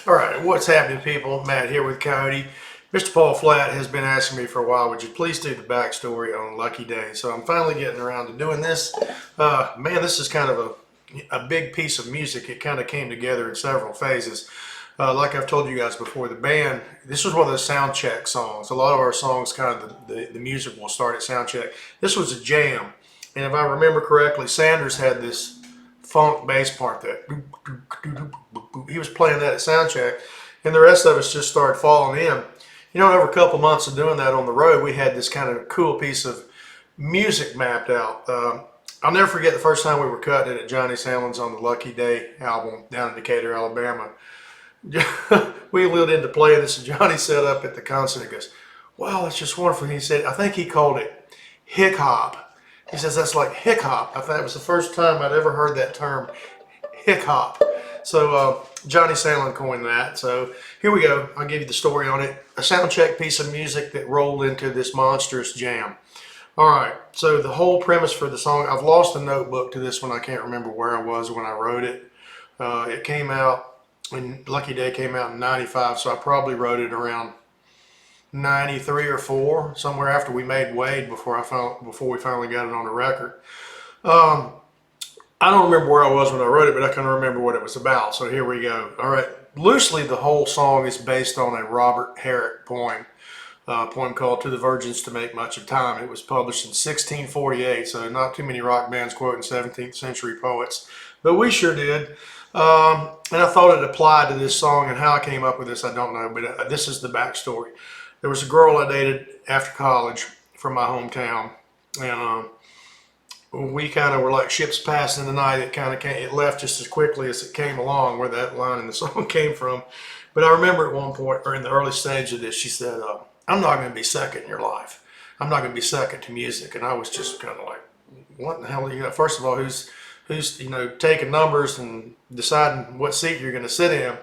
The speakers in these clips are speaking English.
All right, what's happening, people? Matt here with Coyote. Mr. Paul Flatt has been asking me for a while, would you please do the backstory on Lucky Day? So I'm finally getting around to doing this. Man, this is kind of a big piece of music. It kind of came together in several phases. Like I've told you guys before, the band, this was one of those sound check songs. A lot of our songs, kind of the music will start at sound check. This was a jam. And if I remember correctly, Sanders had this funk bass part that he was playing that at sound check, and the rest of us just started falling in. You know, over a couple months of doing that on the road, we had this kind of cool piece of music mapped out. I'll never forget the first time we were cutting it at Johnny Sandlin's on the Lucky Day album down in Decatur, Alabama. We lit into playing this, and Johnny set up at the concert and goes, "Wow, that's just wonderful." He said, I think he called it hick hop. He says, that's like hick hop. I thought it was the first time I'd ever heard that term, hick hop. So Johnny Sandlin coined that. So here we go. I'll give you the story on it. A sound check piece of music that rolled into this monstrous jam. All right. So the whole premise for the song, I've lost a notebook to this one. I can't remember where I was when I wrote it. It came out, when Lucky Day came out in '95. So I probably wrote it around '93 or '4, somewhere after we made Wade, before we finally got it on the record. I don't remember where I was when I wrote it, but I can remember what it was about. So here we go. All right. Loosely, the whole song is based on a Robert Herrick poem, a poem called "To the Virgins to Make Much of Time." It was published in 1648, so not too many rock bands quoting 17th century poets, but we sure did. And I thought it applied to this song, and how I came up with this, I don't know, but this is the backstory. There was a girl I dated after college from my hometown, and we kind of were like ships passing in the night. It left just as quickly as it came along, where that line in the song came from. But I remember at one point, or in the early stage of this, she said, "I'm not going to be second in your life. I'm not going to be second to music." And I was just kind of like, what in the hell? First of all, who's taking numbers and deciding what seat you're going to sit in?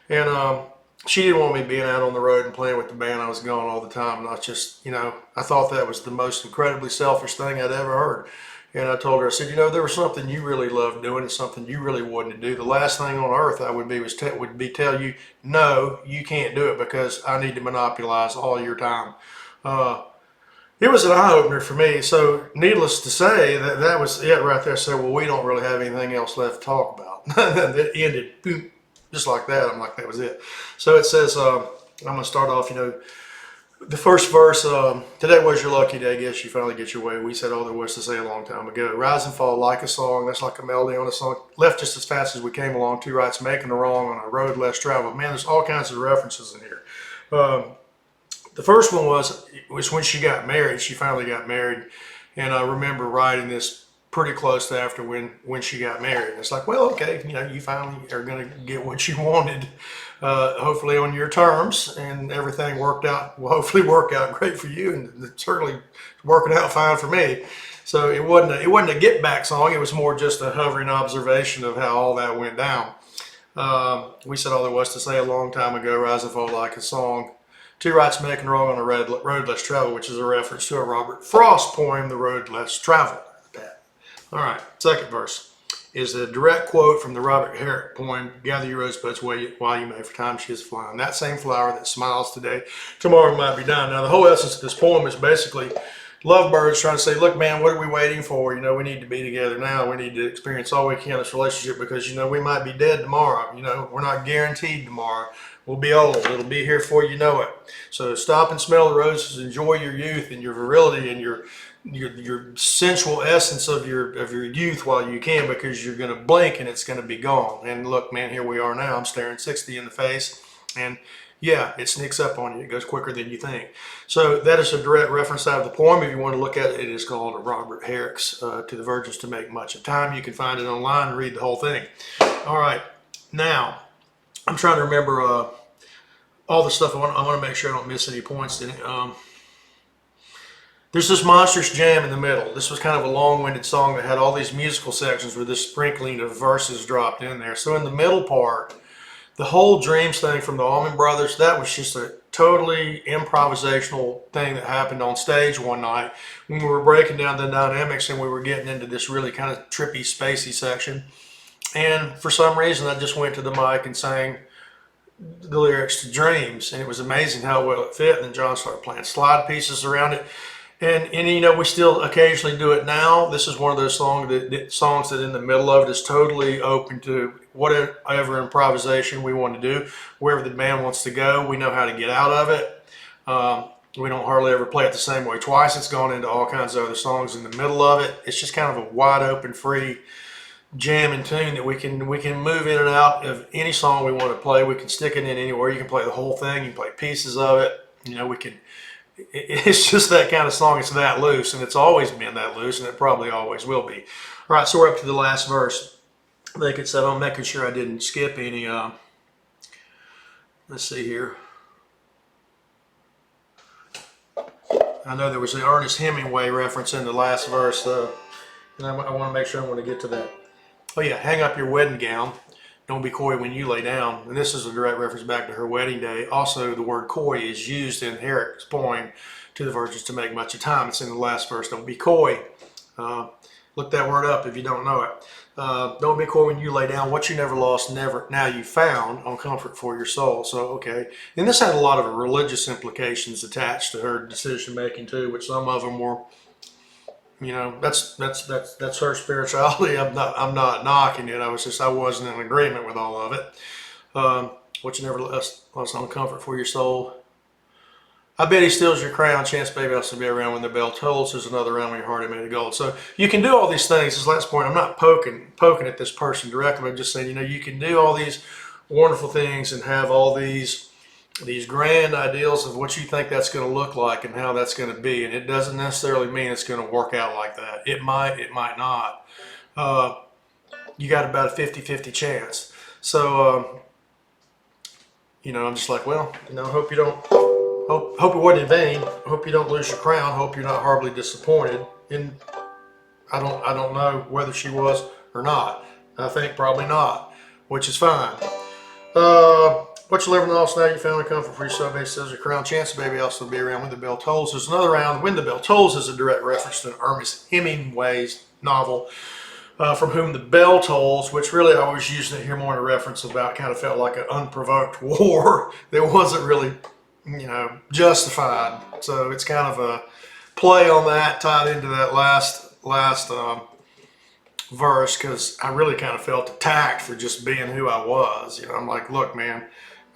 And she didn't want me being out on the road and playing with the band. I was gone all the time, and I just, I thought that was the most incredibly selfish thing I'd ever heard. And I told her, I said, there was something you really loved doing and something you really wanted to do. The last thing on earth I would be tell you, no, you can't do it because I need to monopolize all your time. It was an eye-opener for me. So needless to say, that was it right there. I said, well, we don't really have anything else left to talk about. It ended, boom, just like that. I'm like, that was it. So it says, I'm going to start off, the first verse, today was your lucky day, guess you finally get your way. We said all there was to say a long time ago. Rise and fall like a song, that's like a melody on a song. Left just as fast as we came along, two rights making a wrong on a road less traveled. Man, there's all kinds of references in here. The first one was when she got married. She finally got married, and I remember writing this pretty close to after when she got married. And it's like, well, okay, you finally are going to get what you wanted, hopefully on your terms, and everything worked out. Will hopefully work out great for you, and it's certainly working out fine for me. So it wasn't a get back song. It was more just a hovering observation of how all that went down. We said all there was to say a long time ago. Rise and fall like a song. Two rights making wrong on a road less traveled, which is a reference to a Robert Frost poem, "The Road Less Traveled." All right, second verse is a direct quote from the Robert Herrick poem, "Gather your rosebuds while you may, for time she is flying. That same flower that smiles today, tomorrow might be dying." Now, the whole essence of this poem is basically lovebirds trying to say, look, man, what are we waiting for? We need to be together now. We need to experience all we can in this relationship because, we might be dead tomorrow. We're not guaranteed tomorrow. We'll be old. It'll be here before you know it. So stop and smell the roses. Enjoy your youth and your virility and your sensual essence of your youth while you can, because you're going to blink and it's going to be gone. And look, man, here we are now. I'm staring 60 in the face, and yeah, it sneaks up on you. It goes quicker than you think. So that is a direct reference out of the poem. If you want to look at it, it is called Robert Herrick's "To the Virgins to Make Much of Time." You can find it online and read the whole thing. All right, now I'm trying to remember all the stuff. I want to make sure I don't miss any points in it. There's this monstrous jam in the middle. This was kind of a long-winded song that had all these musical sections with this sprinkling of verses dropped in there. So in the middle part, the whole Dreams thing from the Allman Brothers, that was just a totally improvisational thing that happened on stage one night when we were breaking down the dynamics and we were getting into this really kind of trippy, spacey section. And for some reason, I just went to the mic and sang the lyrics to Dreams, and it was amazing how well it fit. And then John started playing slide pieces around it. And you know, we still occasionally do it now. This is one of those songs that in the middle of it is totally open to whatever improvisation we want to do. Wherever the band wants to go, we know how to get out of it. We don't hardly ever play it the same way twice. It's gone into all kinds of other songs in the middle of it. It's just kind of a wide open, free jam and tune that we can move in and out of any song we want to play. We can stick it in anywhere. You can play the whole thing. You can play pieces of it. You know, we can. It's just that kind of song. It's that loose, and it's always been that loose, and it probably always will be. All right, so we're up to the last verse. I think it's I'm making sure I didn't skip any. Let's see here. I know there was the Ernest Hemingway reference in the last verse, though, and I want to make sure I want to get to that. Oh yeah, hang up your wedding gown. Don't be coy when you lay down. And this is a direct reference back to her wedding day. Also, the word coy is used in Herrick's poem To the Virgins to Make Much of Time. It's in the last verse. Don't be coy. Look that word up if you don't know it. Don't be coy when you lay down. What you never lost, never now you found on comfort for your soul. So, okay. And this had a lot of religious implications attached to her decision making too, which some of them were, you know, that's her spirituality. I'm not knocking it. I wasn't in agreement with all of it. What you never lost on comfort for your soul. I bet he steals your crown. Chance baby also be around when the bell tolls. There's another round when your heart is made of gold. So you can do all these things. This last point, I'm not poking at this person directly. I'm just saying, you know, you can do all these wonderful things and have all these grand ideals of what you think that's going to look like and how that's going to be. And it doesn't necessarily mean it's going to work out like that. It might not. You got about a 50-50 chance. So, you know, I'm just like, well, you know, hope it wasn't in vain. Hope you don't lose your crown. Hope you're not horribly disappointed. And I don't know whether she was or not. I think probably not, which is fine. What you live in the lost now, you found a comfort for yourself. Baby says your crown. Chance baby also be around when the bell tolls. There's another round. When the bell tolls is a direct reference to Ernest Hemingway's novel, From Whom the Bell Tolls, which really I was using it here more in a reference about kind of felt like an unprovoked war that wasn't really, you know, justified. So it's kind of a play on that, tied into that last verse, because I really kind of felt attacked for just being who I was. You know, I'm like, look, man,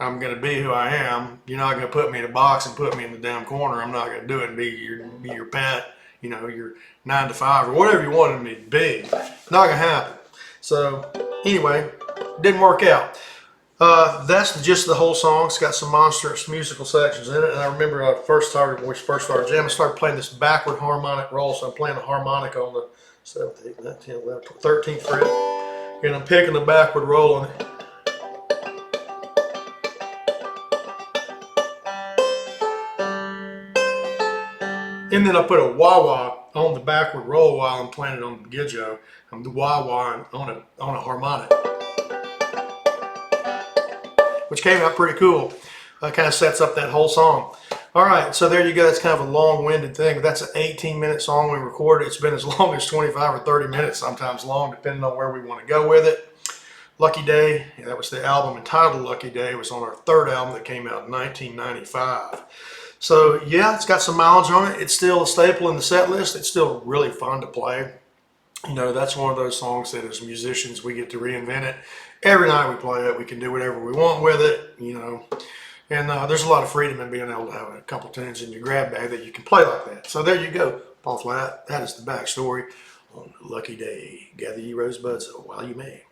I'm going to be who I am. You're not going to put me in a box and put me in the damn corner. I'm not going to do it and be your pet, you know, your 9 to 5 or whatever you wanted me to be. Not going to happen. So anyway, didn't work out. That's the gist of the whole song. It's got some monstrous musical sections in it. And I remember when we first started jamming, I started playing this backward harmonic roll. So I'm playing the harmonica on the 7th, 8th, 9th, 10th, 11th, 13th fret. And I'm picking the backward roll on it. And then I put a wah-wah on the backward roll while I'm playing it on the gidjo. I'm the wah-wah on a harmonic, which came out pretty cool. Kind of sets up that whole song. All right, so there you go. That's kind of a long-winded thing, but that's an 18-minute song we recorded. It's been as long as 25 or 30 minutes, sometimes long, depending on where we want to go with it. Lucky Day, that was the album entitled Lucky Day. It was on our third album that came out in 1995. So yeah, it's got some mileage on it. It's still a staple in the set list. It's still really fun to play. You know, that's one of those songs that as musicians, we get to reinvent it. Every night we play it. We can do whatever we want with it, you know. And there's a lot of freedom in being able to have a couple tunes in your grab bag that you can play like that. So there you go, Paul Flat. That is the backstory on Lucky Day. Gather ye rosebuds while you may.